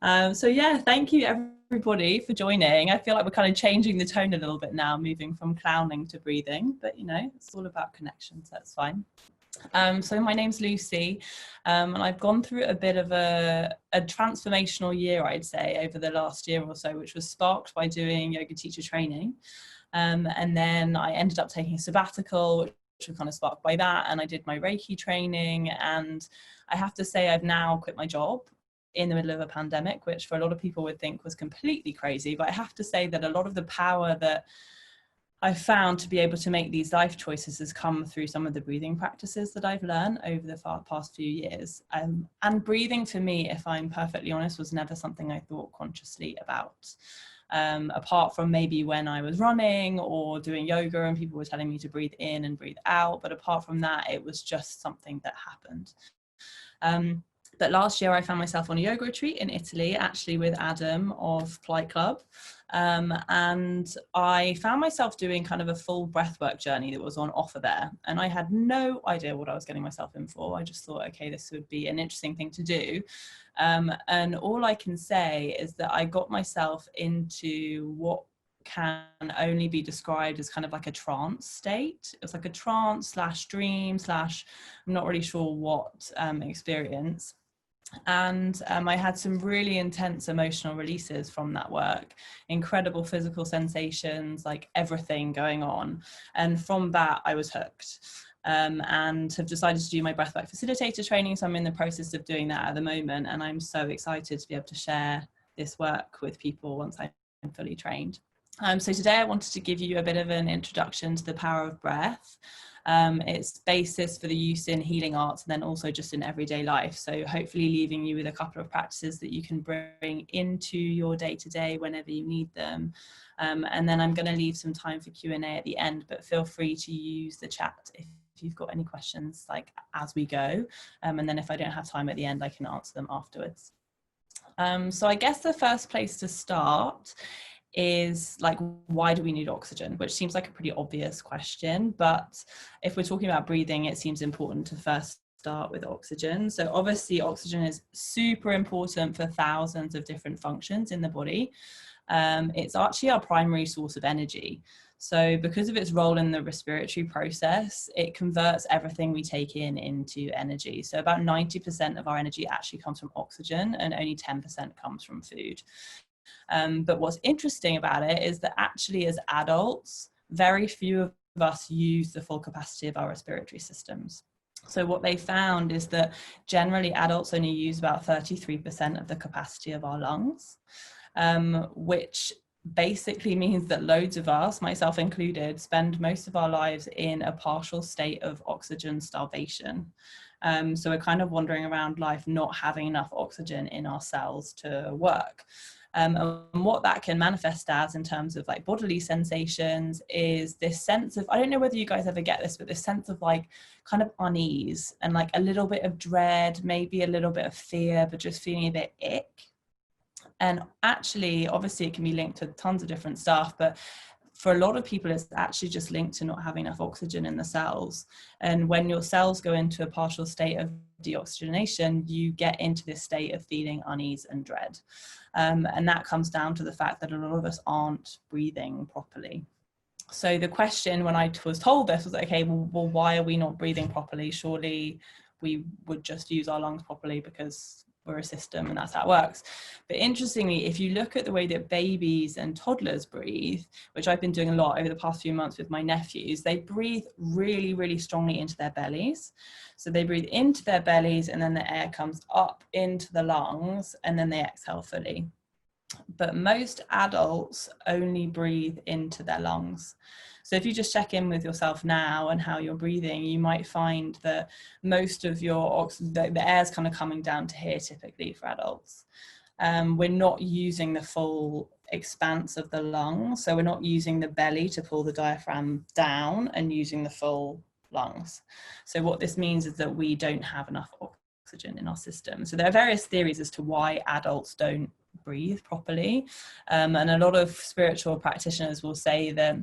So yeah, thank you everybody for joining. I feel like we're kind of changing the tone a little bit now, moving from clowning to breathing, but you know, it's all about connection, so that's fine. So my name's Lucy, and I've gone through a bit of a transformational year, I'd say, over the last year or so, which was sparked by doing yoga teacher training. And then I ended up taking a sabbatical, which was kind of sparked by that. And I did my Reiki training. And I have to say, I've now quit my job in the middle of a pandemic, which for a lot of people would think was completely crazy. But I have to say that a lot of the power that I found to be able to make these life choices has come through some of the breathing practices that I've learned over the past few years. And breathing for me, if I'm perfectly honest, was never something I thought consciously about. Apart from maybe when I was running or doing yoga and people were telling me to breathe in and breathe out. But apart from that, it was just something that happened. But last year I found myself on a yoga retreat in Italy, actually with Adam of Flight Club. And I found myself doing kind of a full breathwork journey that was on offer there. And I had no idea what I was getting myself in for. I just thought, okay, this would be an interesting thing to do. And all I can say is that I got myself into what can only be described as kind of like a trance state. It was like a trance slash dream slash, I'm not really sure what experience. And I had some really intense emotional releases from that work, incredible physical sensations, like everything going on. And from that, I was hooked. And have decided to do my breathwork facilitator training. So I'm in the process of doing that at the moment. And I'm so excited to be able to share this work with people once I'm fully trained. So today I wanted to give you a bit of an introduction to the power of breath. Its basis for the use in healing arts and then also just in everyday life. So hopefully leaving you with a couple of practices that you can bring into your day-to-day whenever you need them. And then I'm going to leave some time for Q&A at the end, but feel free to use the chat if you've got any questions like as we go. And then if I don't have time at the end, I can answer them afterwards. So I guess the first place to start is like, why do we need oxygen? Which seems like a pretty obvious question, but if we're talking about breathing, it seems important to first start with oxygen. So obviously oxygen is super important for thousands of different functions in the body. It's actually our primary source of energy. So because of its role in the respiratory process, it converts everything we take in into energy. So about 90% of our energy actually comes from oxygen and only 10% comes from food. But what's interesting about it is that actually as adults, very few of us use the full capacity of our respiratory systems. So what they found is that generally adults only use about 33% of the capacity of our lungs, which basically means that loads of us, myself included, spend most of our lives in a partial state of oxygen starvation. So we're kind of wandering around life not having enough oxygen in our cells to work. And what that can manifest as in terms of like bodily sensations is this sense of, I don't know whether you guys ever get this, but this sense of like kind of unease and like a little bit of dread, maybe a little bit of fear, but just feeling a bit ick. And actually, obviously it can be linked to tons of different stuff, but for a lot of people, it's actually just linked to not having enough oxygen in the cells. And when your cells go into a partial state of deoxygenation, you get into this state of feeling unease and dread. And that comes down to the fact that a lot of us aren't breathing properly. So the question when I was told this was, okay, well, why are we not breathing properly? Surely we would just use our lungs properly because we're a system and that's how it works. But interestingly, if you look at the way that babies and toddlers breathe, which I've been doing a lot over the past few months with my nephews, they breathe really, really strongly into their bellies. So they breathe into their bellies and then the air comes up into the lungs and then they exhale fully. But most adults only breathe into their lungs. So if you just check in with yourself now and how you're breathing, you might find that most of your the air is kind of coming down to here typically for adults. We're not using the full expanse of the lungs. So we're not using the belly to pull the diaphragm down and using the full lungs. So what this means is that we don't have enough oxygen in our system. So there are various theories as to why adults don't breathe properly. And a lot of spiritual practitioners will say that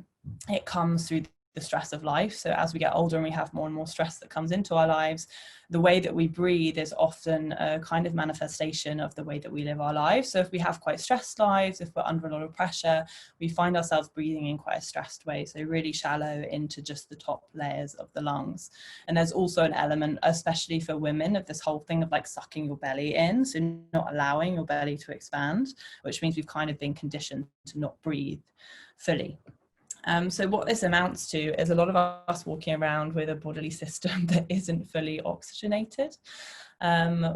it comes through the stress of life. So as we get older and we have more and more stress that comes into our lives, the way that we breathe is often a kind of manifestation of the way that we live our lives. So if we have quite stressed lives, if we're under a lot of pressure, we find ourselves breathing in quite a stressed way. So really shallow into just the top layers of the lungs. And there's also an element, especially for women, of this whole thing of like sucking your belly in, so not allowing your belly to expand, which means we've kind of been conditioned to not breathe fully. So what this amounts to is a lot of us walking around with a bodily system that isn't fully oxygenated,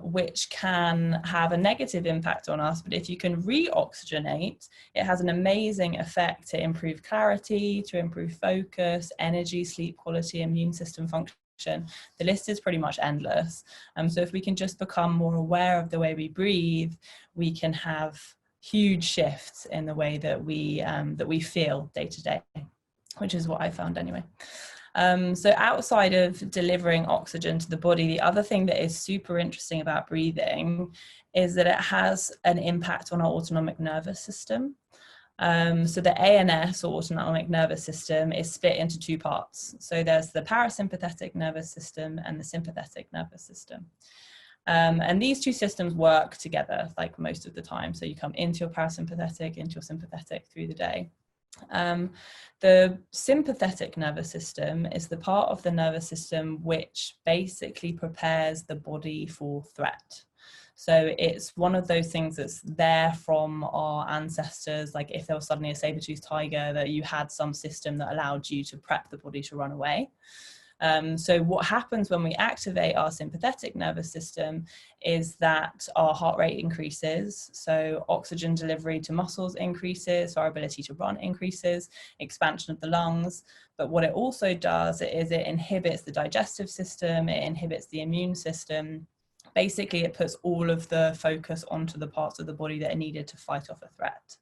which can have a negative impact on us. But if you can re-oxygenate, it has an amazing effect to improve clarity, to improve focus, energy, sleep quality, immune system function. The list is pretty much endless. So if we can just become more aware of the way we breathe, we can have huge shifts in the way that we feel day to day, which is what I found anyway. So outside of delivering oxygen to the body, the other thing that is super interesting about breathing is that it has an impact on our autonomic nervous system. So the ANS, or autonomic nervous system, is split into two parts. So there's the parasympathetic nervous system and the sympathetic nervous system. And these two systems work together like most of the time. So you come into your parasympathetic, into your sympathetic through the day. The sympathetic nervous system is the part of the nervous system which basically prepares the body for threat. So it's one of those things that's there from our ancestors, like if there was suddenly a saber-toothed tiger, that you had some system that allowed you to prep the body to run away. So what happens when we activate our sympathetic nervous system is that our heart rate increases, so oxygen delivery to muscles increases, so our ability to run increases, expansion of the lungs. But what it also does is it inhibits the digestive system, it inhibits the immune system. Basically, it puts all of the focus onto the parts of the body that are needed to fight off a threat.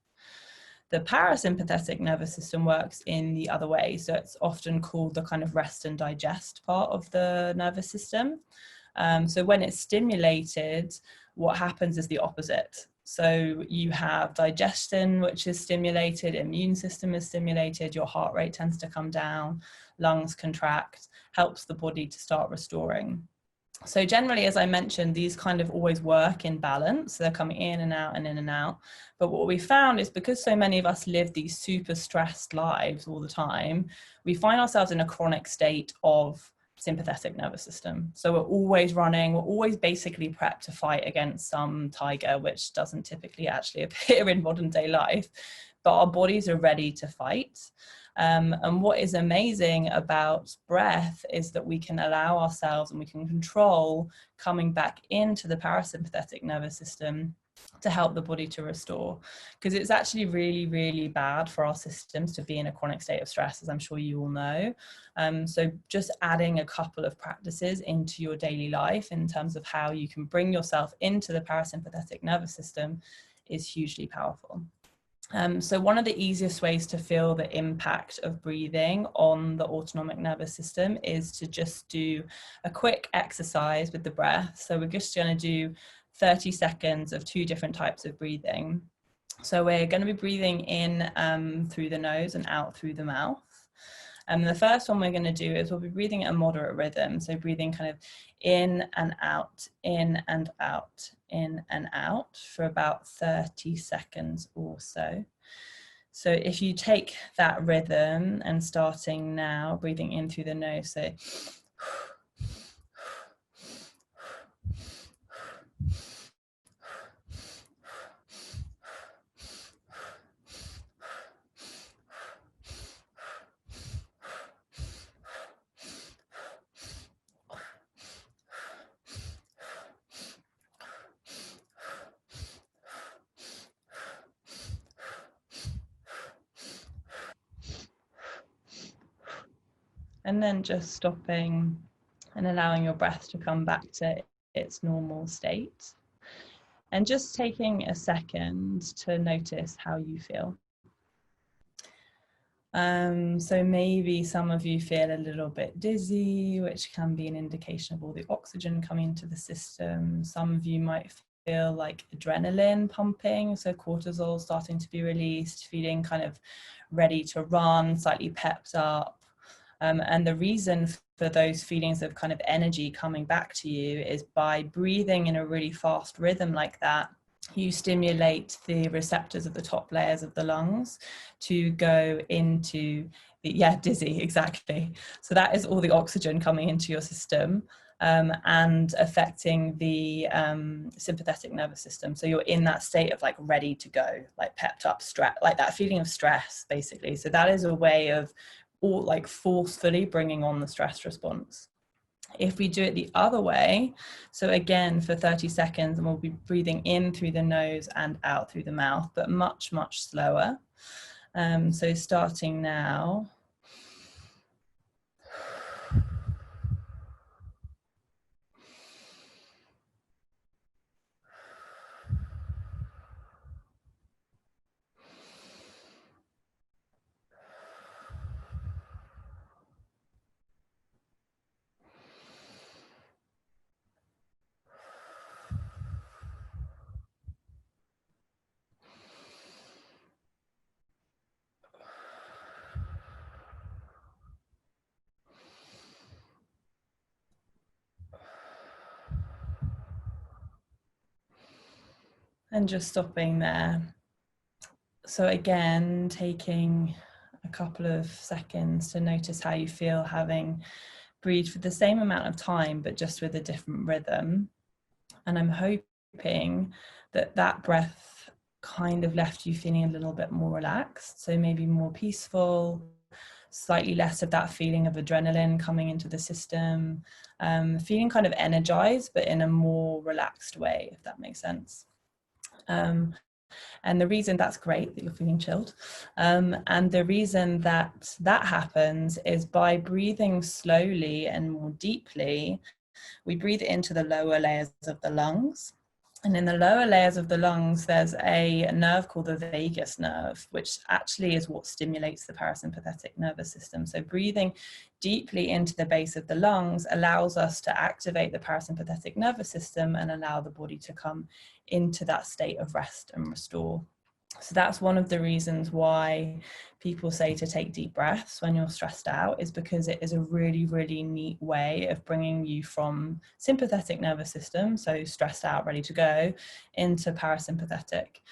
The parasympathetic nervous system works in the other way. So it's often called the kind of rest and digest part of the nervous system. So when it's stimulated, what happens is the opposite. So you have digestion, which is stimulated, immune system is stimulated, your heart rate tends to come down, lungs contract, helps the body to start restoring. So generally, as I mentioned, these kind of always work in balance. So they're coming in and out and in and out. But what we found is because so many of us live these super stressed lives all the time, we find ourselves in a chronic state of sympathetic nervous system. So we're always running, we're always basically prepped to fight against some tiger, which doesn't typically actually appear in modern day life, but our bodies are ready to fight. And what is amazing about breath is that we can allow ourselves and we can control coming back into the parasympathetic nervous system to help the body to restore, because it's actually really, really bad for our systems to be in a chronic state of stress, as I'm sure you all know. So just adding a couple of practices into your daily life in terms of how you can bring yourself into the parasympathetic nervous system is hugely powerful. So one of the easiest ways to feel the impact of breathing on the autonomic nervous system is to just do a quick exercise with the breath. So we're just going to do 30 seconds of two different types of breathing. So we're going to be breathing in through the nose and out through the mouth. And the first one we're going to do is we'll be breathing at a moderate rhythm. So breathing kind of in and out, in and out, in and out for about 30 seconds or so. So if you take that rhythm and starting now, breathing in through the nose, so and then just stopping and allowing your breath to come back to its normal state. And just taking a second to notice how you feel. So maybe some of you feel a little bit dizzy, which can be an indication of all the oxygen coming into the system. Some of you might feel like adrenaline pumping, so cortisol starting to be released, feeling kind of ready to run, slightly pepped up. And the reason for those feelings of kind of energy coming back to you is by breathing in a really fast rhythm like that, you stimulate the receptors of the top layers of the lungs to go into the, yeah, dizzy, exactly. So that is all the oxygen coming into your system. And affecting the sympathetic nervous system. So you're in that state of like ready to go, like pepped up, stress, like that feeling of stress, basically. So that is a way of all like forcefully bringing on the stress response. If we do it the other way, so again for 30 seconds, and we'll be breathing in through the nose and out through the mouth, but much, much slower. So starting now. And just stopping there. So again, taking a couple of seconds to notice how you feel having breathed for the same amount of time, but just with a different rhythm. And I'm hoping that that breath kind of left you feeling a little bit more relaxed. So maybe more peaceful, slightly less of that feeling of adrenaline coming into the system, feeling kind of energized, but in a more relaxed way, if that makes sense. And the reason that's great that you're feeling chilled. And the reason that that happens is by breathing slowly and more deeply, we breathe into the lower layers of the lungs. And in the lower layers of the lungs, there's a nerve called the vagus nerve, which actually is what stimulates the parasympathetic nervous system. So breathing deeply into the base of the lungs allows us to activate the parasympathetic nervous system and allow the body to come into that state of rest and restore. So that's one of the reasons why people say to take deep breaths when you're stressed out, is because it is a really, really neat way of bringing you from sympathetic nervous system, so stressed out, ready to go, into parasympathetic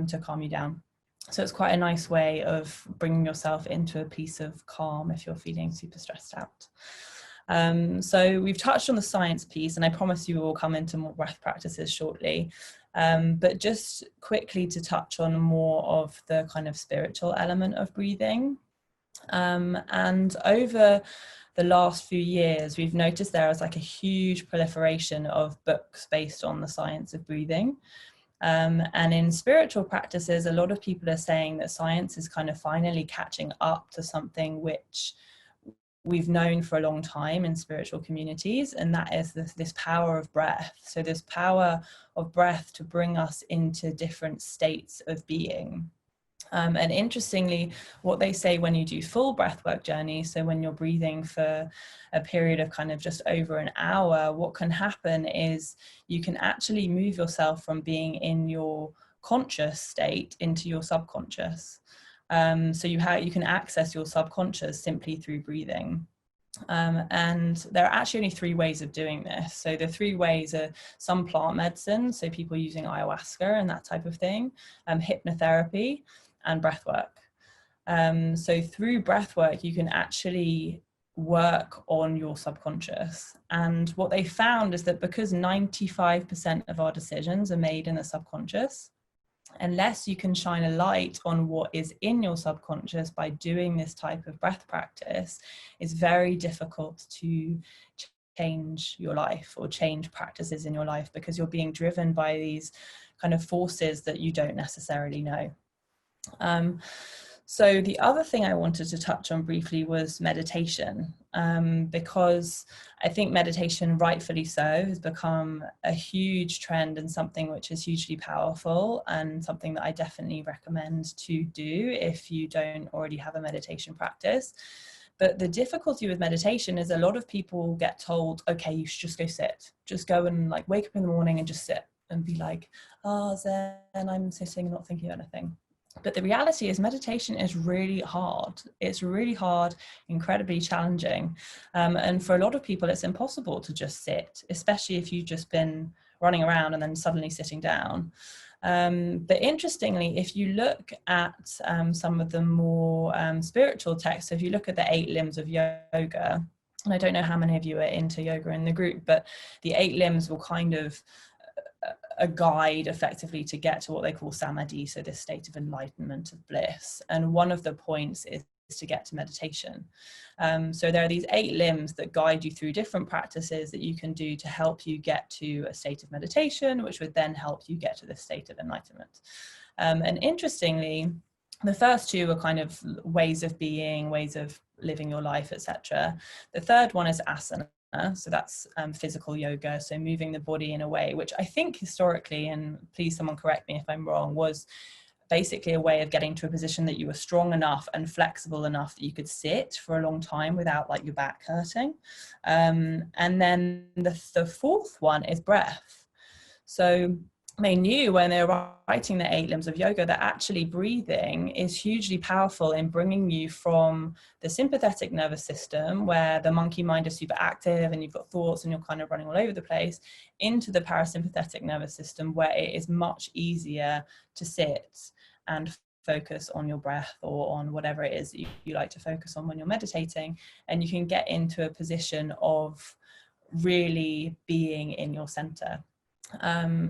to calm you down. So it's quite a nice way of bringing yourself into a piece of calm if you're feeling super stressed out. So we've touched on the science piece, and I promise you will come into more breath practices shortly. But just quickly to touch on more of the kind of spiritual element of breathing. And over the last few years, we've noticed there is like a huge proliferation of books based on the science of breathing. And in spiritual practices, a lot of people are saying that science is kind of finally catching up to something which we've known for a long time in spiritual communities, and that is this power of breath. So this power of breath to bring us into different states of being. And interestingly, what they say when you do full breathwork journeys, so when you're breathing for a period of kind of just over an hour, what can happen is you can actually move yourself from being in your conscious state into your subconscious. So you can access your subconscious simply through breathing. And there are actually only 3 ways of doing this. So the 3 ways are some plant medicine, so people using ayahuasca and that type of thing, hypnotherapy, and breathwork. So through breathwork, you can actually work on your subconscious. And what they found is that because 95% of our decisions are made in the subconscious, unless you can shine a light on what is in your subconscious by doing this type of breath practice, it's very difficult to change your life or change practices in your life, because you're being driven by these kind of forces that you don't necessarily know. So the other thing I wanted to touch on briefly was meditation, because I think meditation, rightfully so, has become a huge trend and something which is hugely powerful, and something that I definitely recommend to do if you don't already have a meditation practice. But the difficulty with meditation is a lot of people get told, okay, you should just go sit, just go and like wake up in the morning and just sit and be like, oh, Zen, I'm sitting and not thinking of anything. But the reality is meditation is really hard. It's really hard, incredibly challenging. And for a lot of people, it's impossible to just sit, especially if you've just been running around and then suddenly sitting down. But interestingly, if you look at some of the more spiritual texts, so if you look at the 8 limbs of yoga, and I don't know how many of you are into yoga in the group, but the 8 limbs will kind of a guide effectively to get to what they call samadhi, so this state of enlightenment, of bliss. And one of the points is to get to meditation. So there are these 8 limbs that guide you through different practices that you can do to help you get to a state of meditation, which would then help you get to the state of enlightenment. And interestingly, the first 2 are kind of ways of being, ways of living your life, etc. The third one is asana. So that's physical yoga, so moving the body in a way which I think historically, and please someone correct me if I'm wrong, was basically a way of getting to a position that you were strong enough and flexible enough that you could sit for a long time without like your back hurting. And then the fourth one is breath. So they knew when they were writing the 8 limbs of yoga that actually breathing is hugely powerful in bringing you from the sympathetic nervous system, where the monkey mind is super active and you've got thoughts and you're kind of running all over the place, into the parasympathetic nervous system, where it is much easier to sit and focus on your breath or on whatever it is that you like to focus on when you're meditating. And you can get into a position of really being in your center.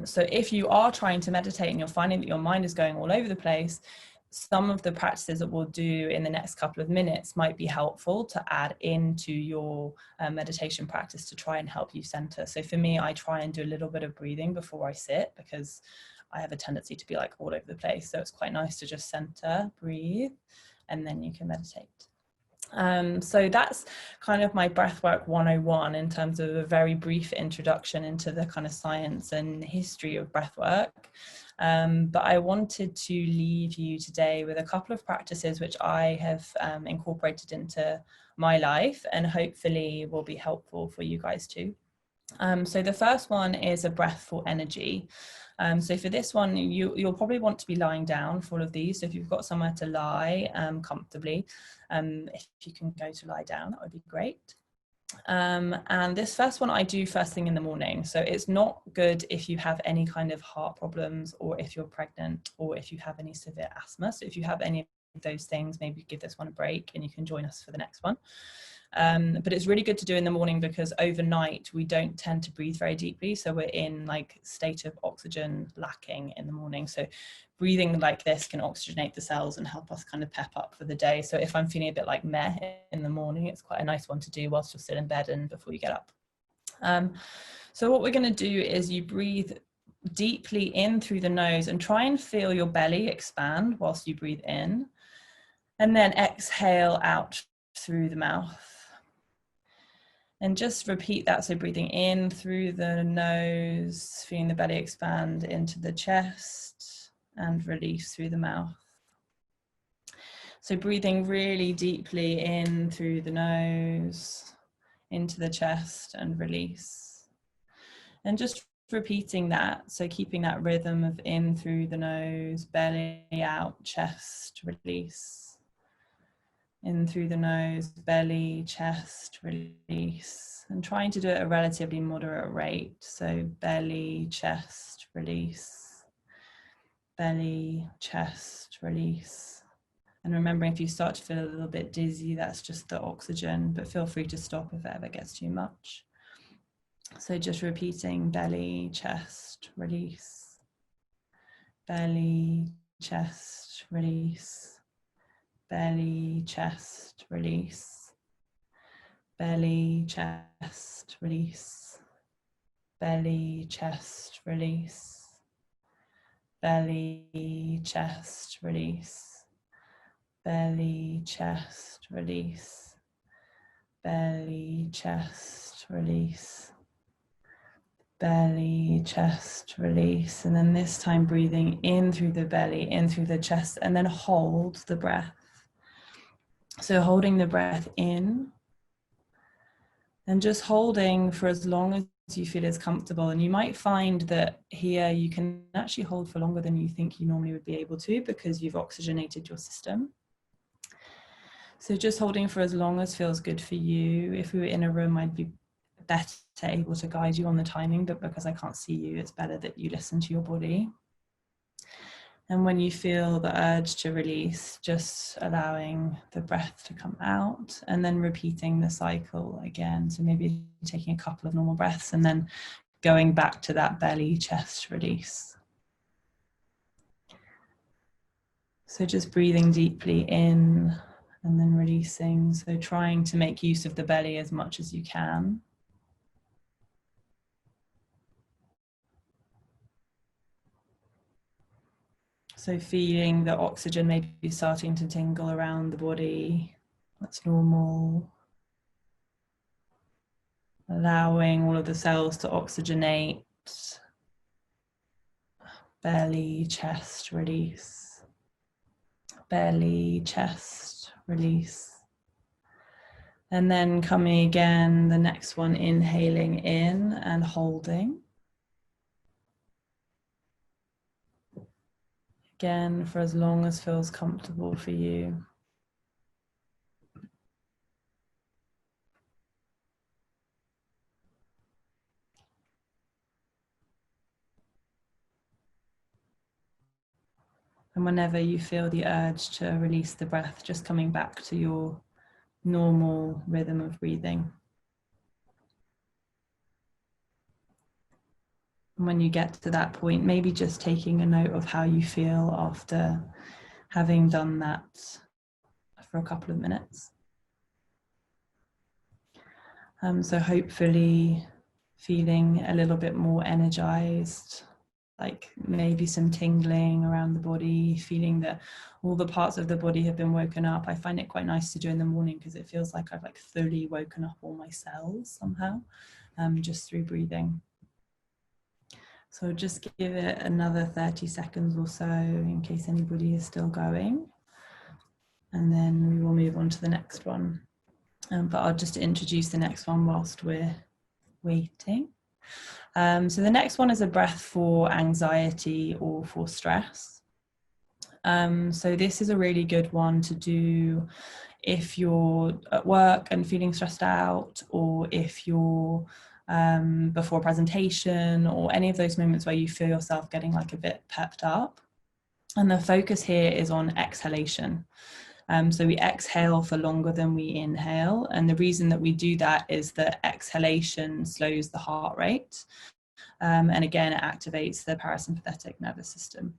So if you are trying to meditate and you're finding that your mind is going all over the place, some of the practices that we'll do in the next couple of minutes might be helpful to add into your meditation practice to try and help you center. So for me, I try and do a little bit of breathing before I sit, because I have a tendency to be like all over the place. So it's quite nice to just center, breathe, and then you can meditate. So that's kind of my Breathwork 101 in terms of a very brief introduction into the kind of science and history of breathwork. But I wanted to leave you today with a couple of practices which I have incorporated into my life and hopefully will be helpful for you guys too. So the first one is a breath for energy. So for this one, you'll probably want to be lying down for all of these. So if you've got somewhere to lie comfortably, if you can go to lie down, that would be great. And this first one I do first thing in the morning. So it's not good if you have any kind of heart problems, or if you're pregnant, or if you have any severe asthma. So if you have any of those things, maybe give this one a break and you can join us for the next one. But it's really good to do in the morning, because overnight we don't tend to breathe very deeply. So we're in like state of oxygen lacking in the morning. So breathing like this can oxygenate the cells and help us kind of pep up for the day. So if I'm feeling a bit like meh in the morning, it's quite a nice one to do whilst you're still in bed and before you get up. So what we're going to do is you breathe deeply in through the nose and try and feel your belly expand whilst you breathe in, and then exhale out through the mouth. And just repeat that. So breathing in through the nose, feeling the belly expand into the chest, and release through the mouth. So breathing really deeply in through the nose, into the chest, and release. And just repeating that. So keeping that rhythm of in through the nose, belly out, chest, release. In through the nose, belly, chest, release. And trying to do it at a relatively moderate rate. So belly, chest, release. Belly, chest, release. And remembering, if you start to feel a little bit dizzy, that's just the oxygen, but feel free to stop if it ever gets too much. So just repeating belly, chest, release. Belly, chest, release. Belly, chest, release. Belly, chest, release. Belly, chest, release. Belly, chest, release. Belly, chest, release. Belly, chest, release. Belly, chest, release. And then this time breathing in through the belly, in through the chest, and then hold the breath. So holding the breath in, and just holding for as long as you feel is comfortable. And you might find that here you can actually hold for longer than you think you normally would be able to, because you've oxygenated your system. So just holding for as long as feels good for you. If we were in a room, I'd be better able to guide you on the timing, but because I can't see you, it's better that you listen to your body. And when you feel the urge to release, just allowing the breath to come out and then repeating the cycle again. So maybe taking a couple of normal breaths and then going back to that belly chest release. So just breathing deeply in and then releasing. So trying to make use of the belly as much as you can. So feeling the oxygen maybe starting to tingle around the body. That's normal. Allowing all of the cells to oxygenate. Belly, chest, release. Belly, chest, release. And then coming again, the next one, inhaling in and holding. Again, for as long as feels comfortable for you. And whenever you feel the urge to release the breath, just coming back to your normal rhythm of breathing. And when you get to that point, maybe just taking a note of how you feel after having done that for a couple of minutes. So hopefully feeling a little bit more energized, like maybe some tingling around the body, feeling that all the parts of the body have been woken up. I find it quite nice to do in the morning because it feels like I've like fully woken up all my cells somehow, just through breathing. So just give it another 30 seconds or so in case anybody is still going. And then we will move on to the next one. But I'll just introduce the next one whilst we're waiting. So the next one is a breath for anxiety or for stress. So this is a really good one to do if you're at work and feeling stressed out, or if you're before a presentation, or any of those moments where you feel yourself getting like a bit pepped up. And the focus here is on exhalation. So we exhale for longer than we inhale. And the reason that we do that is that exhalation slows the heart rate. And again, it activates the parasympathetic nervous system.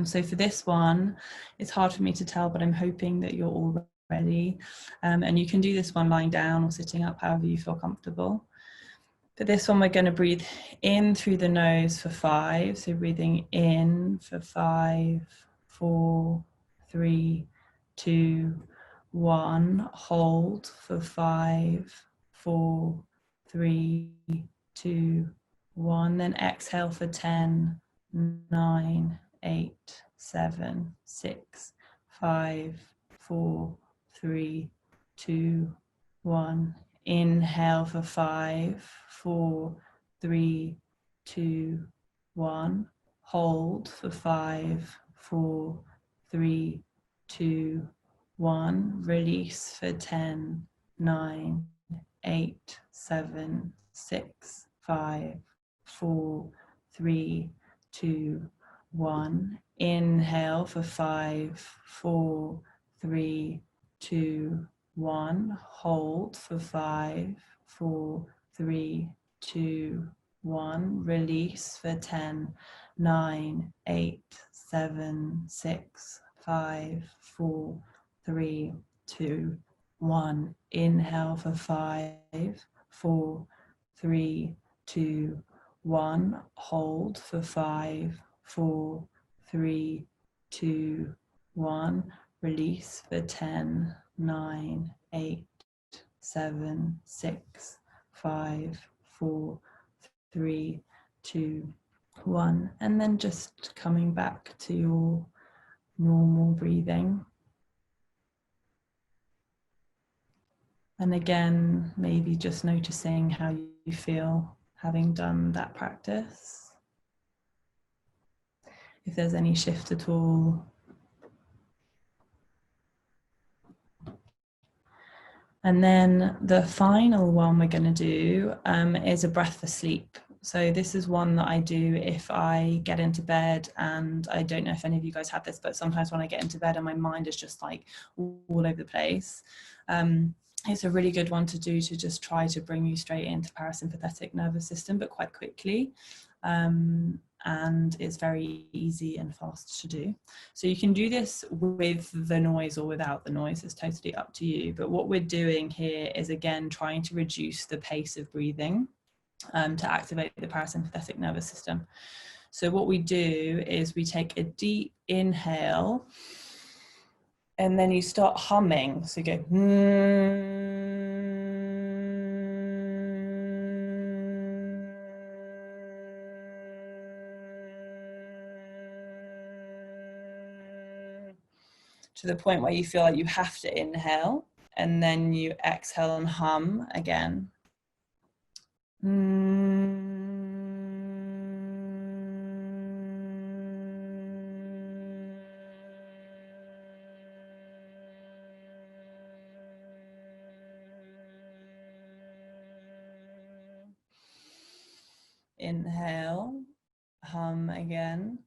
So for this one, it's hard for me to tell, but I'm hoping that you're all ready. And you can do this one lying down or sitting up, however you feel comfortable. For this one, we're going to breathe in through the nose for 5. So breathing in for 5, 4, 3, 2, 1. Hold for 5, 4, 3, 2, 1. Then exhale for 10, 9, 8, 7, 6, 5, 4, 3, 2, 1. Inhale for 5, 4, 3, 2, 1. Hold for 5, 4, 3, 2, 1. Release for 10, 9, 8, 7, 6, 5, 4, 3, 2, 1. Inhale for 5, 4, 3, 2, 1. Hold for 5, 4, 3, 2, 1. Release for 10, 9, 8, 7, 6, 5, 4, 3, 2, 1. Inhale for 5, 4, 3, 2, 1. Hold for 5, 4, 3, 2, 1. Release for 10, 9, 8, 7, 6, 5, 4, 3, 2, 1. And then just coming back to your normal breathing. And again, maybe just noticing how feel having done that practice? If there's any shift at all. And then the final one we're going to do is a breath for sleep. So this is one that I do if I get into bed, and I don't know if any of you guys have this, but sometimes when I get into bed and my mind is just like all over the place, it's a really good one to do to just try to bring you straight into parasympathetic nervous system, but quite quickly. And it's very easy and fast to do. So you can do this with the noise or without the noise, it's totally up to you. But what we're doing here is, again, trying to reduce the pace of breathing to activate the parasympathetic nervous system. So what we do is we take a deep inhale and then you start humming. So you go, to the point where you feel like you have to inhale, and then you exhale and hum again. Inhale, hum again.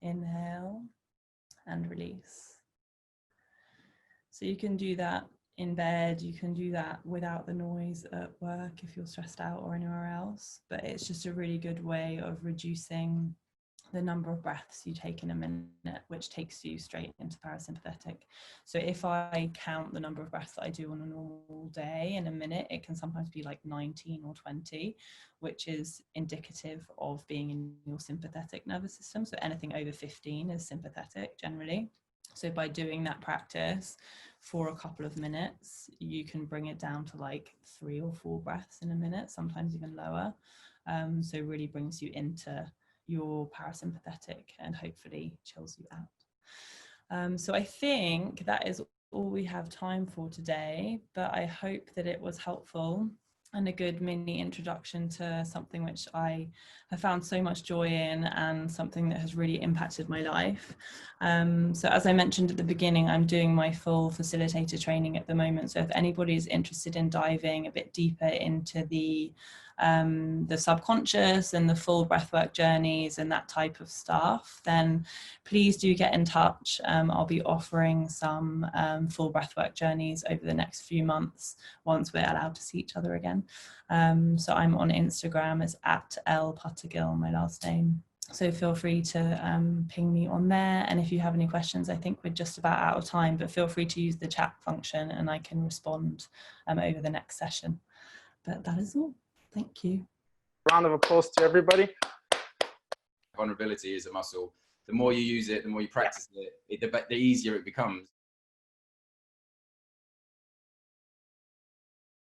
Inhale and release. So you can do that in bed, you can do that without the noise at work if you're stressed out or anywhere else, but it's just a really good way of reducing the number of breaths you take in a minute, which takes you straight into parasympathetic. So if I count the number of breaths that I do on a normal day in a minute, it can sometimes be like 19 or 20, which is indicative of being in your sympathetic nervous system. So anything over 15 is sympathetic generally. So by doing that practice for a couple of minutes, you can bring it down to like 3 or 4 breaths in a minute, sometimes even lower. So it really brings you into your parasympathetic and hopefully chills you out. So I think that is all we have time for today, but I hope that it was helpful and a good mini introduction to something which I have found so much joy in and something that has really impacted my life. So as I mentioned at the beginning, I'm doing my full facilitator training at the moment. So if anybody is interested in diving a bit deeper into the subconscious and the full breathwork journeys and that type of stuff, then please do get in touch. I'll be offering some full breathwork journeys over the next few months once we're allowed to see each other again. So I'm on Instagram as @lputtergill, my last name. So feel free to ping me on there. And if you have any questions, I think we're just about out of time, but feel free to use the chat function and I can respond over the next session. But that is all. Thank you. Round of applause to everybody. Vulnerability is a muscle. The more you use it, the more you practice it, the easier it becomes.